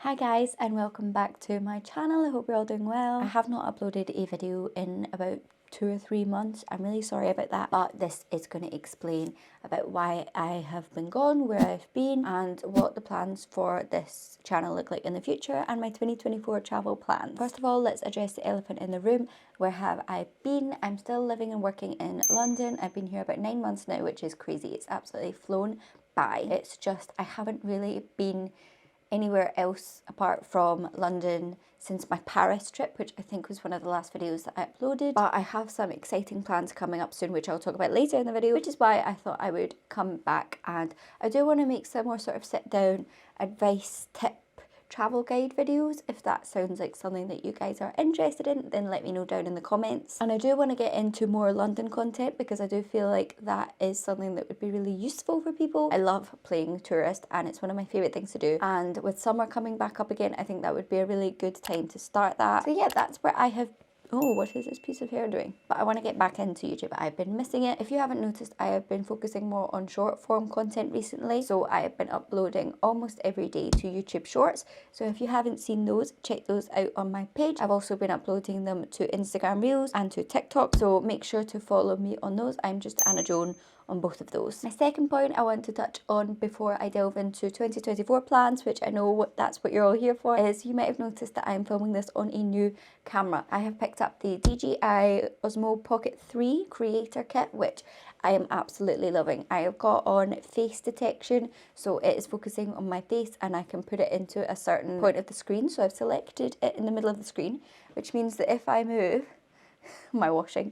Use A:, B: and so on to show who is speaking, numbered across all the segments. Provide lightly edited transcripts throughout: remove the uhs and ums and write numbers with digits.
A: Hi guys, and welcome back to my channel. I hope you're all doing well. I have not uploaded a video in about 2 or 3 months. I'm really sorry about that, but this is going to explain about why I have been gone, where I've been, and what the plans for this channel look like in the future, and my 2024 travel plans. First of all, let's address the elephant in the room. Where have I been? I'm still living and working in London. I've been here about 9 months now, which is crazy. It's absolutely flown by. It's just I haven't really been anywhere else apart from London since my Paris trip, which I think was one of the last videos that I uploaded. But I have some exciting plans coming up soon, which I'll talk about later in the video, which is why I thought I would come back. And I do want to make some more sort of sit down advice tip travel guide videos. If that sounds like something that you guys are interested in, then let me know down in the comments. And I do want to get into more London content because I do feel like that is something that would be really useful for people. I love playing tourist and it's one of my favourite things to do, and with summer coming back up again, I think that would be a really good time to start that. So yeah, that's where I have. Oh, what is this piece of hair doing? But I want to get back into YouTube. I've been missing it. If you haven't noticed, I have been focusing more on short form content recently. So I have been uploading almost every day to YouTube Shorts. So if you haven't seen those, check those out on my page. I've also been uploading them to Instagram Reels and to TikTok. So make sure to follow me on those. I'm just Anna Joan on both of those. My second point I want to touch on before I delve into 2024 plans, which I know that's what you're all here for, is you might have noticed that I'm filming this on a new camera. I have picked up the DJI Osmo Pocket 3 creator kit, which I am absolutely loving. I have got on face detection, so it is focusing on my face and I can put it into a certain point of the screen. So I've selected it in the middle of the screen, which means that if I move my washing,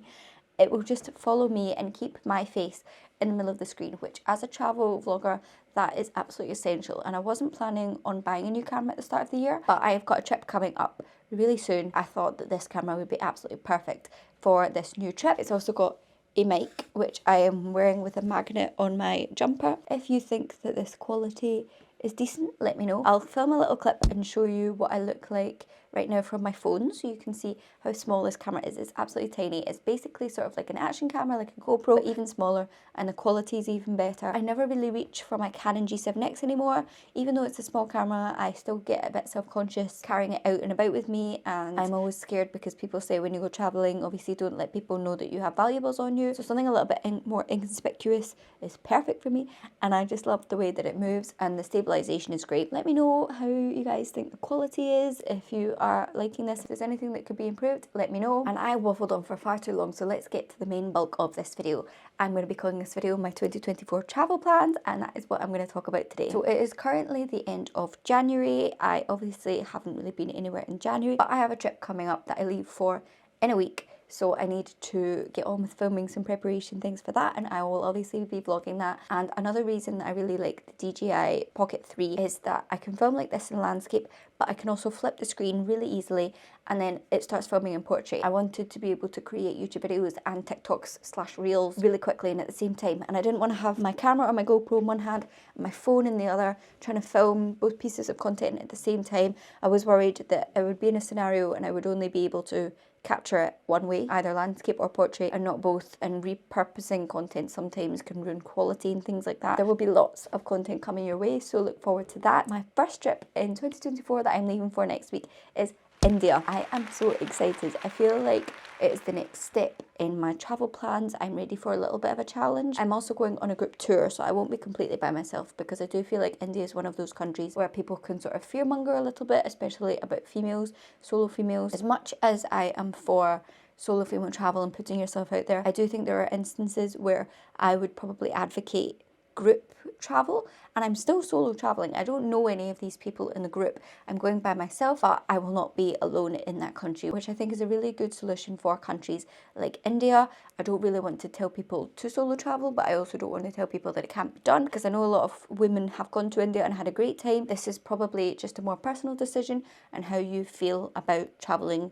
A: it will just follow me and keep my face in the middle of the screen, which as a travel vlogger, that is absolutely essential. And I wasn't planning on buying a new camera at the start of the year, but I have got a trip coming up really soon. I thought that this camera would be absolutely perfect for this new trip. It's also got a mic, which I am wearing with a magnet on my jumper. If you think that this quality is decent, let me know. I'll film a little clip and show you what I look like right now from my phone, so you can see how small this camera is. It's absolutely tiny. It's basically sort of like an action camera, like a GoPro, but even smaller, and the quality is even better. I never really reach for my Canon G7X anymore. Even though it's a small camera, I still get a bit self-conscious carrying it out and about with me, and I'm always scared because people say when you go traveling, obviously don't let people know that you have valuables on you. So something a little bit more inconspicuous is perfect for me, and I just love the way that it moves, and the stabilization is great. Let me know how you guys think the quality is, if you are liking this. If there's anything that could be improved, let me know. And I waffled on for far too long, so let's get to the main bulk of this video. I'm going to be calling this video my 2024 travel plans, and that is what I'm going to talk about today. So it is currently the end of January. I obviously haven't really been anywhere in January, but I have a trip coming up that I leave for in a week. So I need to get on with filming some preparation things for that, and I will obviously be vlogging that. And another reason I really like the DJI Pocket 3 is that I can film like this in landscape, but I can also flip the screen really easily and then it starts filming in portrait. I wanted to be able to create YouTube videos and TikToks / Reels really quickly and at the same time, and I didn't want to have my camera or my GoPro in one hand and my phone in the other, trying to film both pieces of content at the same time. I was worried that I would be in a scenario and I would only be able to capture it one way, either landscape or portrait, and not both, and repurposing content sometimes can ruin quality and things like that. There will be lots of content coming your way, so look forward to that. My first trip in 2024 that I'm leaving for next week is India. I am so excited. I feel like it is the next step in my travel plans. I'm ready for a little bit of a challenge. I'm also going on a group tour, so I won't be completely by myself, because I do feel like India is one of those countries where people can sort of fearmonger a little bit, especially about females, solo females. As much as I am for solo female travel and putting yourself out there, I do think there are instances where I would probably advocate group travel, and I'm still solo traveling. I don't know any of these people in the group. I'm going by myself, but I will not be alone in that country, which I think is a really good solution for countries like India. I don't really want to tell people to solo travel, but I also don't want to tell people that it can't be done, because I know a lot of women have gone to India and had a great time. This is probably just a more personal decision and how you feel about traveling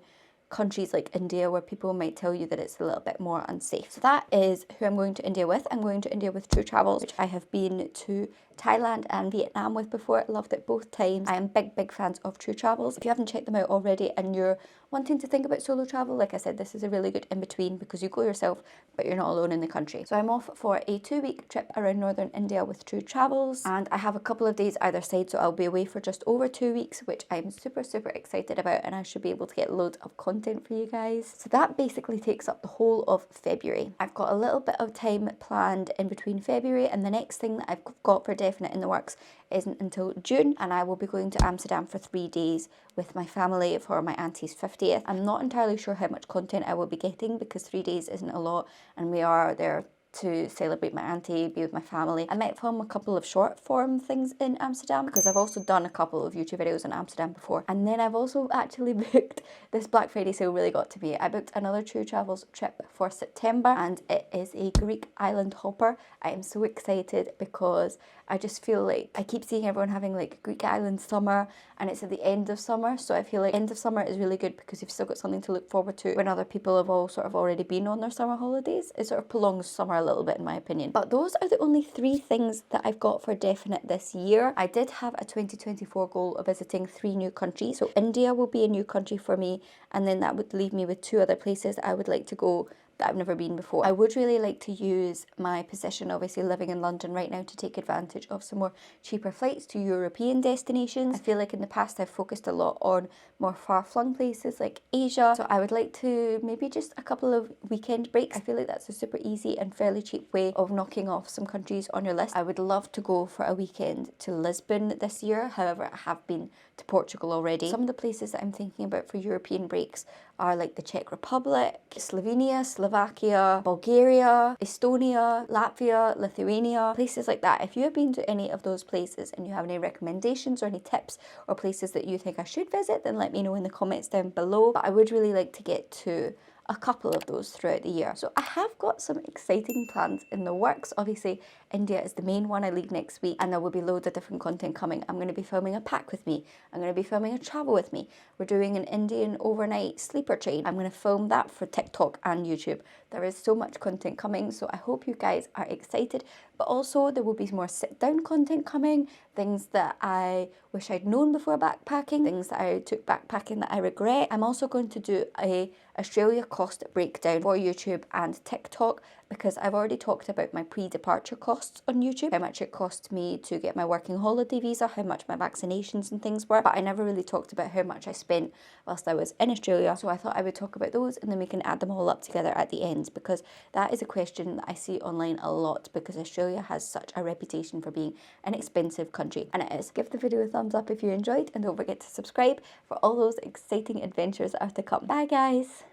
A: countries like India, where people might tell you that it's a little bit more unsafe. So that is who I'm going to India with. I'm going to India with TruTravels, which I have been to Thailand and Vietnam with before. Loved it both times. I am big fans of TruTravels. If you haven't checked them out already and you're wanting to think about solo travel, like I said, this is a really good in-between because you go yourself but you're not alone in the country. So I'm off for a 2-week trip around northern India with TruTravels, and I have a couple of days either side, so I'll be away for just over 2 weeks, which I'm super excited about, and I should be able to get loads of content for you guys. So that basically takes up the whole of February. I've got a little bit of time planned in between February, and the next thing that I've got for definite in the works isn't until June, and I will be going to Amsterdam for 3 days with my family for my auntie's 50th. I'm not entirely sure how much content I will be getting because 3 days isn't a lot, and we are there to celebrate my auntie, be with my family. I might film a couple of short form things in Amsterdam because I've also done a couple of YouTube videos in Amsterdam before. And then I've also actually booked, this Black Friday sale really got to me. I booked another TruTravels trip for September, and it is a Greek island hopper. I am so excited because I just feel like I keep seeing everyone having like Greek island summer, and it's at the end of summer, so I feel like end of summer is really good because you've still got something to look forward to when other people have all sort of already been on their summer holidays. It sort of prolongs summer a little bit in my opinion. But those are the only 3 things that I've got for definite this year. I did have a 2024 goal of visiting 3 new countries. So India will be a new country for me, and then that would leave me with 2 other places I would like to go that I've never been before. I would really like to use my position, obviously living in London right now, to take advantage of some more cheaper flights to European destinations. I feel like in the past I've focused a lot on more far-flung places like Asia, so I would like to maybe just a couple of weekend breaks. I feel like that's a super easy and fairly cheap way of knocking off some countries on your list. I would love to go for a weekend to Lisbon this year, however I have been to Portugal already. Some of the places that I'm thinking about for European breaks are like the Czech Republic, Slovenia, Slovakia, Bulgaria, Estonia, Latvia, Lithuania, places like that. If you have been to any of those places and you have any recommendations or any tips or places that you think I should visit, then let me know in the comments down below. But I would really like to get to a couple of those throughout the year. So I have got some exciting plans in the works. Obviously, India is the main one. I leave next week, and there will be loads of different content coming. I'm going to be filming a pack with me. I'm going to be filming a travel with me. We're doing an Indian overnight sleeper train. I'm going to film that for TikTok and YouTube. There is so much content coming, so I hope you guys are excited. But also there will be more sit-down content coming, things that I wish I'd known before backpacking, things that I took backpacking that I regret. I'm also going to do a Australia cost breakdown for YouTube and TikTok, because I've already talked about my pre-departure costs on YouTube, how much it cost me to get my working holiday visa, how much my vaccinations and things were, but I never really talked about how much I spent whilst I was in Australia. So I thought I would talk about those, and then we can add them all up together at the end, because that is a question that I see online a lot, because Australia has such a reputation for being an expensive country, and it is. Give the video a thumbs up if you enjoyed, and don't forget to subscribe for all those exciting adventures that are to come. Bye guys!